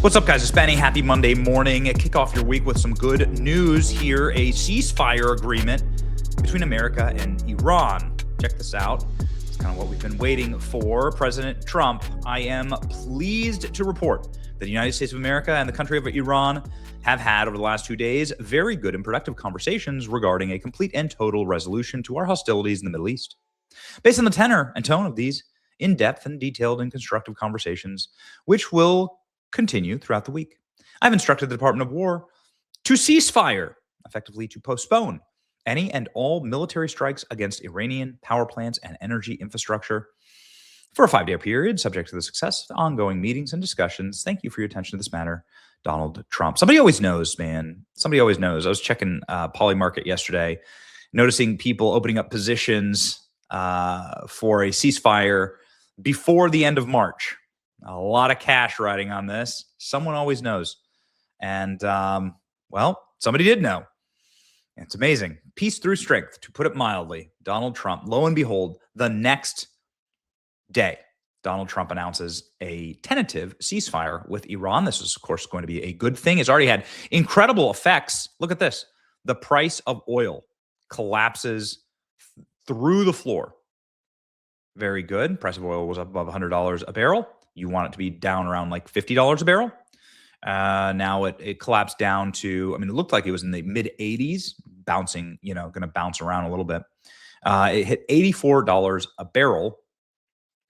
What's up, guys? It's Benny. Happy Monday morning. Kick off your week with some good news here. A ceasefire agreement between America and Iran. Check this out. It's kind of what we've been waiting for. President Trump, I am pleased to report that the United States of America and the country of Iran have had, over the last 2 days, very good and productive conversations regarding a complete and total resolution to our hostilities in the Middle East. Based on the tenor and tone of these in-depth and detailed and constructive conversations, which will continue throughout the week, I've instructed the Department of War to ceasefire, effectively to postpone any and all military strikes against Iranian power plants and energy infrastructure for a 5-day period, subject to the success of ongoing meetings and discussions. Thank you for your attention to this matter, Donald Trump. Somebody always knows, man. Somebody always knows. I was checking Polymarket yesterday, noticing people opening up positions for a ceasefire before the end of March. A lot of cash riding on this. Someone always knows. And, well, somebody did know. It's amazing. Peace through strength, to put it mildly. Donald Trump, lo and behold, the next day, Donald Trump announces a tentative ceasefire with Iran. This is, of course, going to be a good thing. It's already had incredible effects. Look at this. The price of oil collapses through the floor. Very good. Price of oil was up above $100 a barrel. You want it to be down around like $50 a barrel. Now it collapsed down to, I mean, it looked like it was in the mid 80s, bouncing, going to bounce around a little bit. It hit $84 a barrel.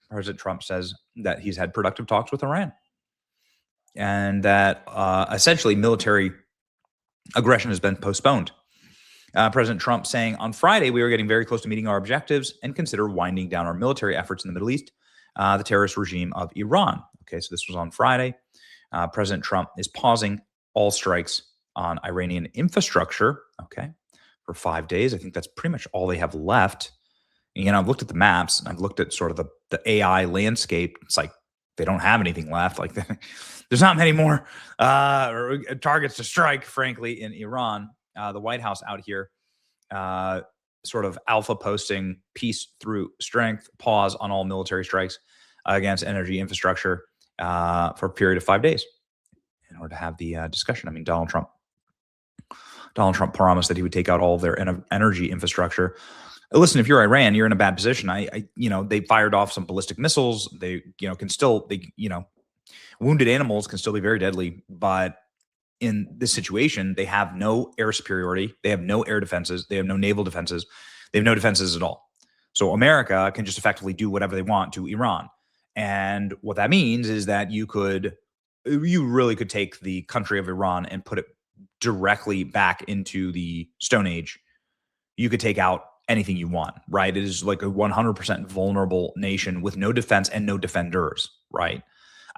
President Trump says that he's had productive talks with Iran and that essentially military aggression has been postponed. President Trump saying on Friday, we are getting very close to meeting our objectives and consider winding down our military efforts in the Middle East, the terrorist regime of Iran. Okay, so this was on Friday. President Trump is pausing all strikes on Iranian infrastructure, okay, for 5 days. I think that's pretty much all they have left. And, I've looked at the maps and I've looked at sort of the AI landscape. It's like they don't have anything left. Like there's not many more targets to strike, frankly, in Iran. The White House out here sort of alpha posting peace through strength, pause on all military strikes against energy infrastructure for a period of 5 days in order to have the discussion. I mean, Donald Trump promised that he would take out all of their energy infrastructure. Listen, if you're Iran, you're in a bad position. They fired off some ballistic missiles. They, wounded animals can still be very deadly, but in this situation, they have no air superiority. They have no air defenses. They have no naval defenses. They have no defenses at all. So America can just effectively do whatever they want to Iran. And what that means is that you really could take the country of Iran and put it directly back into the Stone Age. You could take out anything you want, right? It is like a 100% vulnerable nation with no defense and no defenders, right?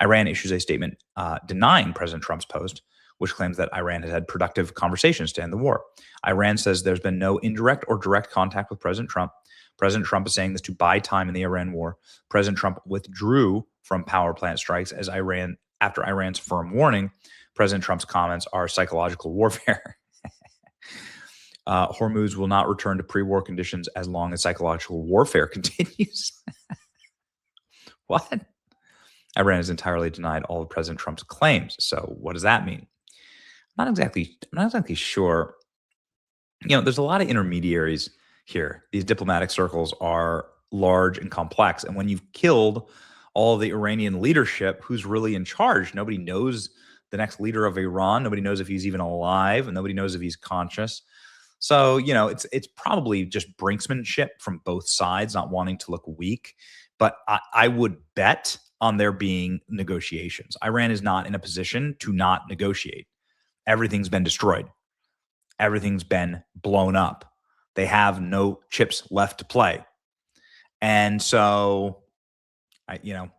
Iran issues a statement denying President Trump's post, which claims that Iran has had productive conversations to end the war. Iran says there's been no indirect or direct contact with President Trump. President Trump is saying this to buy time in the Iran war. President Trump withdrew from power plant strikes after Iran's firm warning. President Trump's comments are psychological warfare. Hormuz will not return to pre-war conditions as long as psychological warfare continues. What? Iran has entirely denied all of President Trump's claims. So what does that mean? I'm not exactly sure. There's a lot of intermediaries here. These diplomatic circles are large and complex. And when you've killed all of the Iranian leadership, who's really in charge? Nobody knows the next leader of Iran. Nobody knows if he's even alive, and nobody knows if he's conscious. So, it's probably just brinksmanship from both sides, not wanting to look weak. But I would bet on there being negotiations. Iran is not in a position to not negotiate. Everything's been destroyed. Everything's been blown up. They have no chips left to play. And so, I don't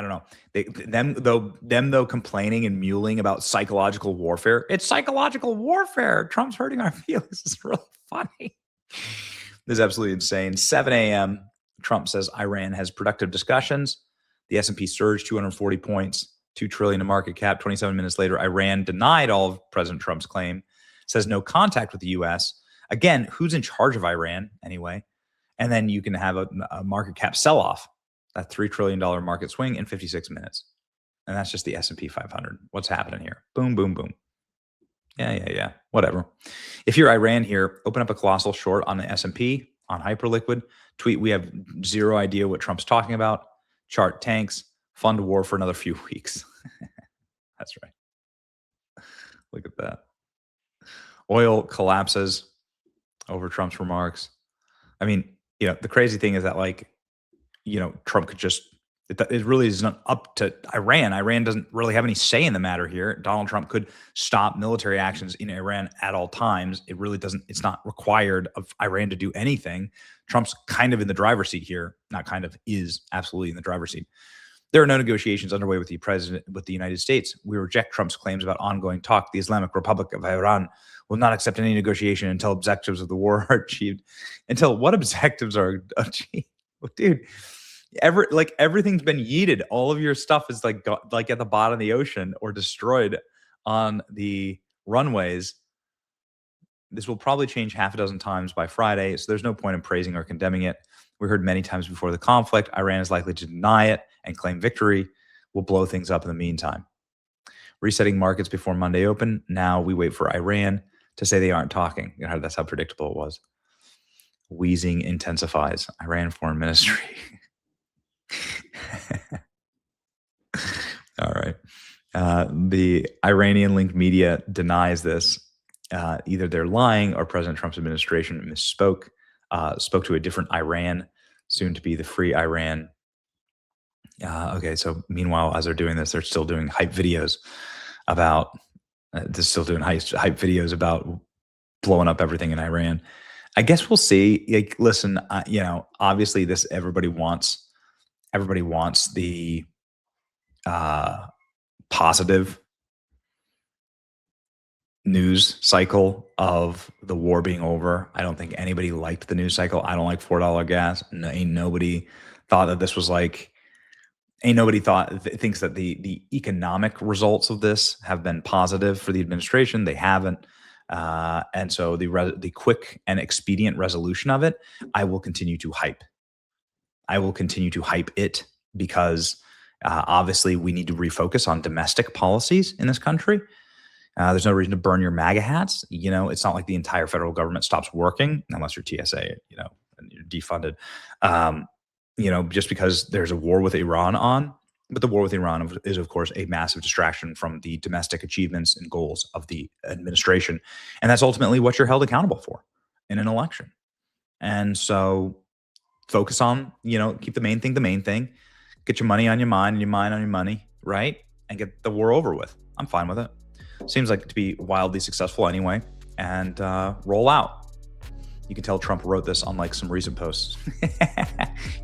know. Them though complaining and mewling about psychological warfare. It's psychological warfare. Trump's hurting our feelings. It's really funny. This is absolutely insane. 7 a.m. Trump says Iran has productive discussions. The S&P surged 240 points, $2 trillion in market cap. 27 minutes later, Iran denied all of President Trump's claim. Says no contact with the U.S. Again, who's in charge of Iran anyway? And then you can have a market cap sell-off, that $3 trillion market swing in 56 minutes. And that's just the S&P 500. What's happening here? Boom, boom, boom. Yeah. Whatever. If you're Iran here, open up a colossal short on the S&P, on Hyperliquid. Tweet, we have zero idea what Trump's talking about. Chart tanks. Fund war for another few weeks. That's right. Look at that. Oil collapses over Trump's remarks. I mean, the crazy thing is that, Trump could just, it really is not up to Iran. Iran doesn't really have any say in the matter here. Donald Trump could stop military actions in Iran at all times. It really doesn't, it's not required of Iran to do anything. Trump's kind of in the driver's seat here. Not kind of, is absolutely in the driver's seat. There are no negotiations underway with the United States. We reject Trump's claims about ongoing talk. The Islamic Republic of Iran will not accept any negotiation until objectives of the war are achieved. Until what objectives are achieved? Dude, everything's been yeeted. All of your stuff is like at the bottom of the ocean or destroyed on the runways. This will probably change half a dozen times by Friday, so there's no point in praising or condemning it. We heard many times before the conflict, Iran is likely to deny it and claim victory. We'll blow things up in the meantime. Resetting markets before Monday open. Now we wait for Iran to say they aren't talking. That's how predictable it was. Wheezing intensifies. Iran Foreign Ministry. All right. The Iranian-linked media denies this. Either they're lying or President Trump's administration misspoke, spoke to a different Iran, soon to be the free Iran. Okay, so meanwhile, as they're doing this, they're still doing hype videos about blowing up everything in Iran. I guess we'll see. Listen, obviously this everybody wants the positive news cycle of the war being over. I don't think anybody liked the news cycle. I don't like $4 gas. No, ain't nobody thought that this was like. Ain't nobody thinks that the economic results of this have been positive for the administration. They haven't. And so the quick and expedient resolution of it, I will continue to hype. I will continue to hype it because obviously we need to refocus on domestic policies in this country. There's no reason to burn your MAGA hats. It's not like the entire federal government stops working unless you're TSA, and you're defunded. Just because there's a war with Iran on. But the war with Iran is, of course, a massive distraction from the domestic achievements and goals of the administration. And that's ultimately what you're held accountable for in an election. And so focus on, keep the main thing. Get your money on your mind and your mind on your money, right? And get the war over with. I'm fine with it. Seems like to be wildly successful anyway. And roll out. You can tell Trump wrote this on some recent posts.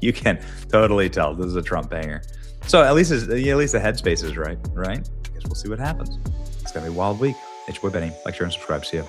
You can totally tell this is a Trump banger. So at least the headspace is right? I guess we'll see what happens. It's gonna be a wild week. It's your boy Benny. Like, share, and subscribe. See you.